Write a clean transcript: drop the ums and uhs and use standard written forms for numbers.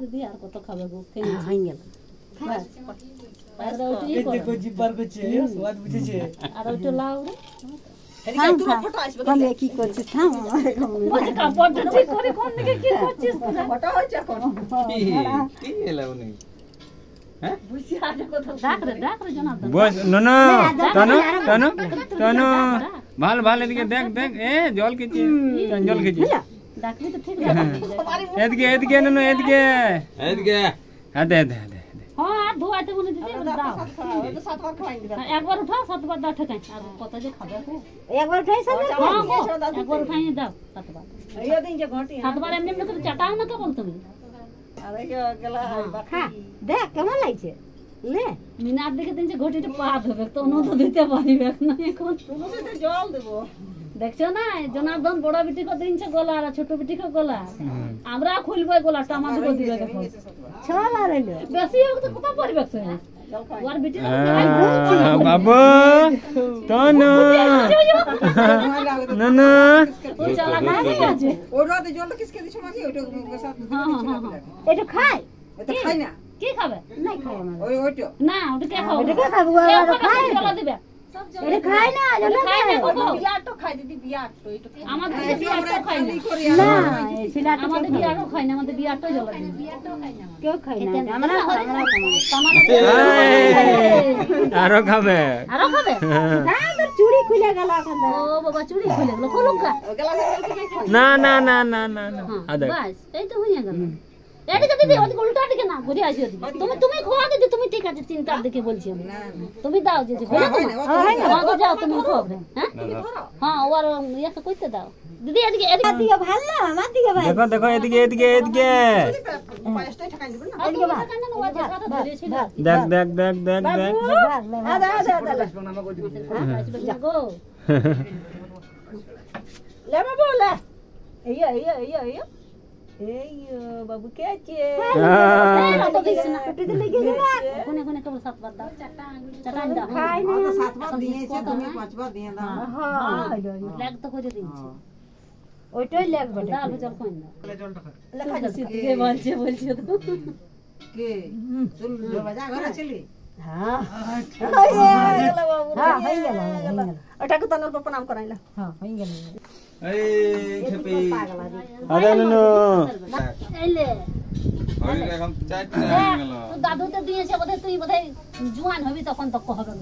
দিদি আর কত খাবে গো হয়ে গেল দেখো জিব্বার করছে স্বাদ বুঝেছে আর ওইটা লাউ থাম ফটো আসবে কলে কি করছিস থাম মানে কাপড়টা ঠিক করে কোন দিকে কি করছিস তোরা ফটো হচ্ছে এখন কি এলাও নেই হ্যাঁ বুঝি আজ কথা ডাক রে জনার্দন বস নন তনু ভাল ভাল এদিকে দেখ দেখ এ জল খেছি জল খেছি ডাকলি তো ঠিক এদিকে নন এদিকে হ্যাঁ দে হ্যাঁ ধোয়াতে বলে দিদি দাও একবার উঠাও সাতবার দাও ঠেকাই আর কত যে খাবে একবার খাই সব একবার উঠাই দাও সাতবার এই দিন যে ঘটি সাতবার এমনি এমনি করে চাটাও না কেবল তুমি আরে গেলা খা দেখ কেমন লাগছে লে মিনার দিকে দিন যে ঘটিটা পা ধরবে তো নো তো দিতে পারিবে না এখন তুমি তো জল দেবো দেখছো না জনার্দন বড় বিটিকে দিনছে গোলা আর ছোট বিটিকে গোলা আমরা খুলবো গোলাটা আমাদের দিবে দেখো ছলা রইলো বেশি হোক তো কত পরিবেশ হয়ে ওর বিটি বাবু তনু নন ও চালা না আছে ওরাতে জলটা কিসকে দিছো মাঝি ওটা সাথে এটা খাই এটা খাই না কি খাবে নাই খাই আমার ওইটা না ওটা কে খাবে এটা কে খাবো আর খাই চলা দিবে এটা খাই না জানো খাই না বাবা বিয়াটো খাই দিদি বিয়াটো এটা আমাদের বিয়াটো খাই না না ছিলাটা আমাদের বিয়াটো খাই না আমাদের বিয়াটো জ্বলা দিবে কেউ খাই না আমরা আরো খাবে আরো খাবে না তোর চুড়ি খুলে গেল এখন ও বাবা চুড়ি খুলে গেল খুলুকা না না না না না না আদা বাস এই তো হইয়া গেল এদিকে দিদি ওদিকে উল্টা দিকে না ঘুরে আসি ওদিকে তুমি খোয়া দিদি তুমি ঠিক আছে চিন্তার দিকে বলছি আমি তুমি দাও যে যাও তুমি খাও হ্যাঁ হ্যাঁ ওর ইয়াকে কইতে দাও দিদি এদিকে দিকে ভাল না আমার দিকে ভাই দেখো দেখো এদিকে পায়েসটাই ঠাকাই দিবেন না এদিকে দেখ দেখ দেখ দেখ দেখ গো লে বাবু লে এই বাবু কে আছে কোনে কোনে কেবল সাতবার দাও চাটান দাও খাই না তো সাতবার দিয়েছে তুমি পাঁচবার দিয়ে দাও লেগ তো করে দিচ্ছি ওইটাই লাগবে দাও জল কই দাও জলটা খা লেখা দিছি কে বলছে তো কে চল বাজা ঘরে চলি হ্যাঁ হয়ে গেল বাবু হ্যাঁ হয়ে গেল ওটাকে তনর প্রণাম করাইলা হ্যাঁ হয়ে গেল এই খেপি আদা ননু এলে এখন চাই দাদু তো দিয়েছে বোধহয় তুই বোধহয় জোয়ান হবি তখন তো হবে